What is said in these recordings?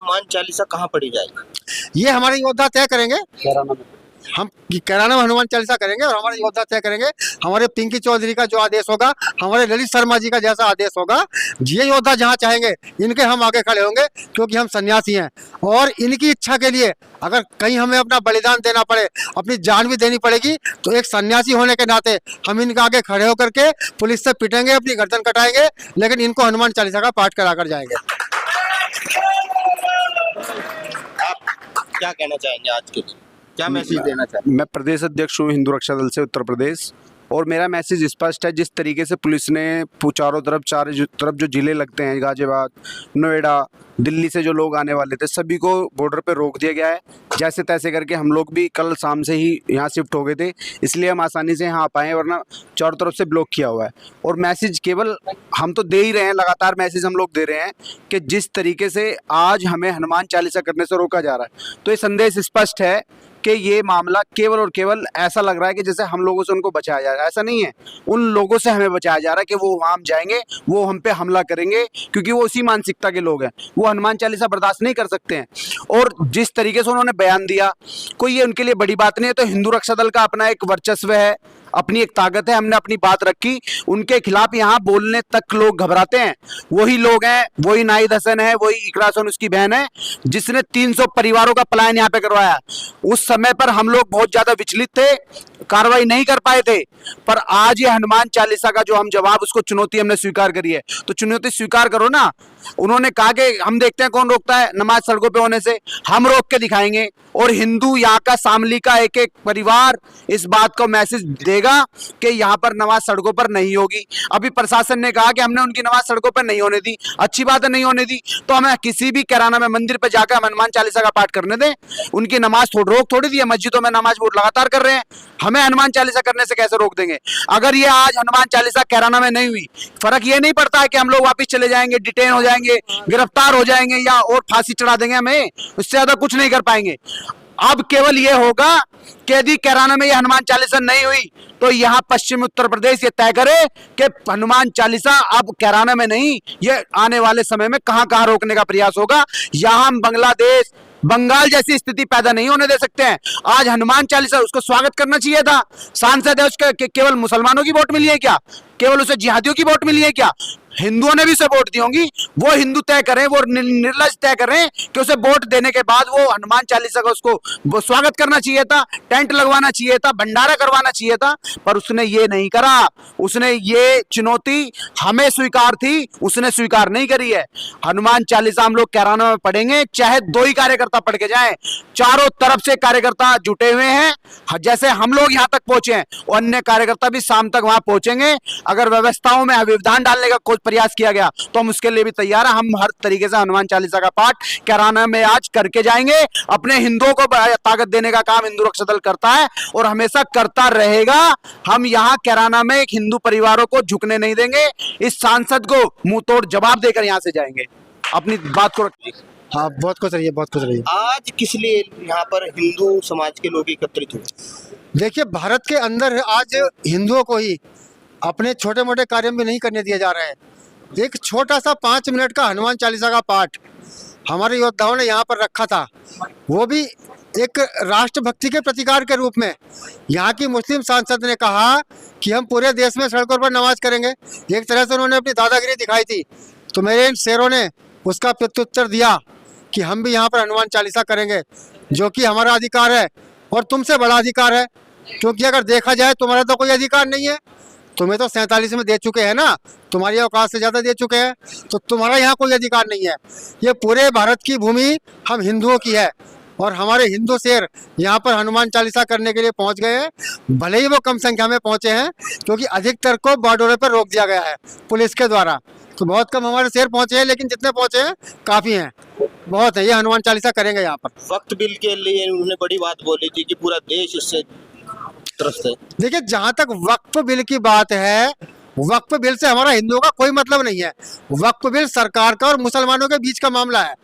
हनुमान चालीसा कहाँ पढ़ी जाएगी? ये हमारे योद्धा तय करेंगे। हम कैराना में हनुमान चालीसा करेंगे और हमारे योद्धा तय करेंगे। हमारे पिंकी चौधरी का जो आदेश होगा, हमारे ललित शर्मा जी का जैसा आदेश होगा, ये योद्धा जहाँ चाहेंगे इनके हम आगे खड़े होंगे, क्योंकि हम सन्यासी हैं। और इनकी इच्छा के लिए अगर कहीं हमें अपना बलिदान देना पड़े, अपनी जान भी देनी पड़ेगी, तो एक सन्यासी होने के नाते हम इनके आगे खड़े होकर के पुलिस से पिटेंगे, अपनी गर्दन कटाएंगे, लेकिन इनको हनुमान चालीसा का पाठ करा कर जाएंगे। आप क्या कहना चाहेंगे आज के दिन? क्या मैसेज देना चाहेंगे? मैं प्रदेश अध्यक्ष हूँ हिंदू रक्षा दल से उत्तर प्रदेश, और मेरा मैसेज स्पष्ट है। जिस तरीके से पुलिस ने चारों तरफ जो जिले लगते हैं, गाजियाबाद, नोएडा, दिल्ली से जो लोग आने वाले थे, सभी को बॉर्डर पे रोक दिया गया है। जैसे तैसे करके हम लोग भी कल शाम से ही यहाँ शिफ्ट हो गए थे, इसलिए हम आसानी से यहाँ आ पाए, वरना चारों तरफ से ब्लॉक किया हुआ है। और मैसेज केवल हम तो दे ही रहे हैं, लगातार मैसेज हम लोग दे रहे हैं कि जिस तरीके से आज हमें हनुमान चालीसा करने से रोका जा रहा है, तो ये संदेश स्पष्ट है कि ये मामला केवल और केवल ऐसा लग रहा है कि जैसे हम लोगों से उनको बचाया जा रहा है। ऐसा नहीं है, उन लोगों से हमें बचाया जा रहा है कि वो वहाँ हम जाएंगे, वो हम पे हमला करेंगे, क्योंकि वो उसी मानसिकता के लोग हैं। वो हनुमान चालीसा बर्दाश्त नहीं कर सकते हैं। और जिस तरीके से उन्होंने बयान दिया, कोई ये उनके लिए बड़ी बात नहीं है। तो हिंदू रक्षा दल का अपना एक वर्चस्व है, अपनी एक ताकत है। हमने अपनी बात रखी, उनके खिलाफ यहाँ बोलने तक लोग घबराते हैं। वही लोग हैं, वही नाहिद हसन है, वही इकरा हसन उसकी बहन है, जिसने 300 परिवारों का पलायन यहाँ पे करवाया। उस समय पर हम लोग बहुत ज्यादा विचलित थे, कार्रवाई नहीं कर पाए थे, पर आज ये हनुमान चालीसा का जो हम जवाब, उसको चुनौती हमने स्वीकार करी है, तो चुनौती स्वीकार करो ना। उन्होंने कहा कि हम देखते हैं कौन रोकता है नमाज सड़कों पे होने से, हम रोक के दिखाएंगे। और हिंदू यहाँ का शामली का एक एक परिवार इस बात को मैसेज देगा कि यहाँ पर नमाज सड़कों पर नहीं होगी। अभी प्रशासन ने कहा कि हमने उनकी नमाज सड़कों पर नहीं होने दी, अच्छी बात है, नहीं होने दी, तो हमें किसी भी कैराना में मंदिर पर जाकर हम हनुमान चालीसा का पाठ करने दें। उनकी नमाज रोक थोड़ी दी है, मस्जिदों में नमाज वो लगातार कर रहे हैं, हमें हनुमान चालीसा करने से कैसे रोक देंगे? अगर ये आज हनुमान चालीसा कैराना में नहीं हुई, फर्क ये नहीं पड़ता है कि हम लोग वापिस चले जाएंगे, डिटेन हो जाएंगे, गिरफ्तार हो जाएंगे, या और फांसी चढ़ा देंगे हमें, उससे ज्यादा कुछ नहीं कर पाएंगे। अब केवल ये होगा कि यदि कैराना में ये हनुमान चालीसा नहीं हुई, तो यहाँ पश्चिम उत्तर प्रदेश ये तय करे कि हनुमान चालीसा अब कैराना में नहीं, ये आने वाले समय में कहां कहां रोकने का प्रयास होगा। यहाँ हम बांग्लादेश, बंगाल जैसी स्थिति पैदा नहीं होने दे सकते हैं। आज हनुमान चालीसा, उसको स्वागत करना चाहिए था। सांसद है उसके, केवल मुसलमानों की वोट मिली है क्या? केवल उसे जिहादियों की वोट मिली है क्या? हिंदुओं ने भी उसे वोट दी होंगी, वो हिंदू तय करें, वो निर्लज तय करें कि उसे वोट देने के बाद वो हनुमान चालीसा का उसको वो स्वागत करना चाहिए था, टेंट लगवाना चाहिए था, भंडारा करवाना चाहिए था, पर उसने ये नहीं करा। उसने ये चुनौती हमें स्वीकार थी, उसने स्वीकार नहीं करी है। हनुमान चालीसा हम लोग कैराना में पढ़ेंगे, चाहे 2 ही कार्यकर्ता पढ़ के जाएं, चारों तरफ से कार्यकर्ता जुटे हुए हैं। जैसे हम लोग यहाँ तक पहुंचे हैं, अन्य कार्यकर्ता भी शाम तक वहां पहुंचेंगे। अगर व्यवस्थाओं में व्यवधान डालने का कोई प्रयास किया गया तो हम उसके लिए भी तैयार हैं। हम हर तरीके से हनुमान चालीसा का पाठ कैराना में आज करके जाएंगे। अपने हिंदुओं को ताकत देने का काम हिंदू रक्षा दल करता है और हमेशा करता रहेगा। हम यहाँ कैराना में एक हिंदू परिवारों को झुकने नहीं देंगे। इस सांसद को मुंह तोड़ जवाब देकर यहाँ से जाएंगे। अपनी बात को रखिए। हाँ, बहुत खुश रहिए, बहुत खुश रहिए। आज किस लिए यहाँ पर हिंदू समाज के लोग एकत्रित हुए? देखिए, भारत के अंदर आज हिंदुओं को ही अपने छोटे मोटे कार्य भी नहीं करने दिए जा रहे हैं। एक छोटा सा 5 मिनट का हनुमान चालीसा का पाठ हमारे योद्धाओं ने यहाँ पर रखा था, वो भी एक राष्ट्रभक्ति के प्रतिकार के रूप में। यहाँ की मुस्लिम सांसद ने कहा कि हम पूरे देश में सड़कों पर नमाज करेंगे। एक तरह से उन्होंने अपनी दादागिरी दिखाई थी, तो मेरे इन शेरों ने उसका प्रत्युत्तर दिया कि हम भी यहाँ पर हनुमान चालीसा करेंगे, जो कि हमारा अधिकार है और तुमसे बड़ा अधिकार है। क्योंकि अगर देखा जाए तुम्हारा तो कोई अधिकार नहीं है, तुम्हें तो 47 में दे चुके हैं ना, तुम्हारी औकात से ज़्यादा दे चुके हैं, तो तुम्हारा यहाँ कोई अधिकार नहीं है। ये पूरे भारत की भूमि हम हिंदुओं की है और हमारे हिंदू शेर यहाँ पर हनुमान चालीसा करने के लिए पहुँच गए हैं। भले ही वो कम संख्या में पहुँचे हैं, क्योंकि अधिकतर को बॉर्डरों पर रोक दिया गया है पुलिस के द्वारा, तो बहुत कम हमारे शेर पहुँचे हैं, लेकिन जितने पहुँचे हैं काफ़ी हैं, बहुत है। ये हनुमान चालीसा करेंगे यहाँ पर। वक्त बिल के लिए उन्होंने बड़ी बात बोली थी कि पूरा देश इससे त्रस्त है। देखिए, जहाँ तक वक्फ बिल की बात है, वक्फ बिल से हमारा हिंदुओं का कोई मतलब नहीं है। वक्फ बिल सरकार का और मुसलमानों के बीच का मामला है।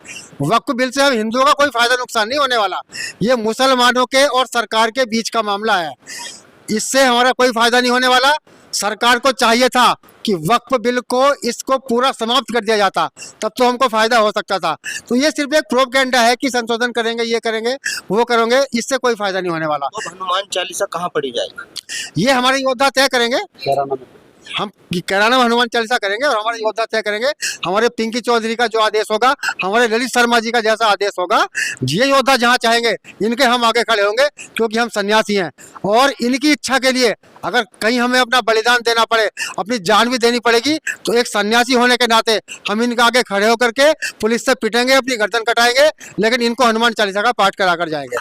वक्फ बिल से हम हिंदुओं का कोई फायदा नुकसान नहीं होने वाला। ये मुसलमानों के और सरकार के बीच का मामला है, इससे हमारा कोई फायदा नहीं होने वाला। सरकार को चाहिए था कि वक्फ बिल को इसको पूरा समाप्त कर दिया जाता, तब तो हमको फायदा हो सकता था। तो ये सिर्फ एक प्रोपगेंडा है कि संशोधन करेंगे, ये करेंगे, वो करेंगे, इससे कोई फायदा नहीं होने वाला। अब हनुमान चालीसा कहाँ पढ़ी जाएगी? ये हमारे योद्धा तय करेंगे। हम कैराना में हनुमान चालीसा करेंगे और हमारे योद्धा तय करेंगे। हमारे पिंकी चौधरी का जो आदेश होगा, हमारे ललित शर्मा जी का जैसा आदेश होगा, ये योद्धा जहाँ चाहेंगे इनके हम आगे खड़े होंगे, क्योंकि हम सन्यासी हैं। और इनकी इच्छा के लिए अगर कहीं हमें अपना बलिदान देना पड़े, अपनी जान भी देनी पड़ेगी, तो एक सन्यासी होने के नाते हम इनके आगे खड़े होकर के पुलिस से पिटेंगे, अपनी गर्दन कटाएंगे, लेकिन इनको हनुमान चालीसा का पाठ करा कर जाएंगे।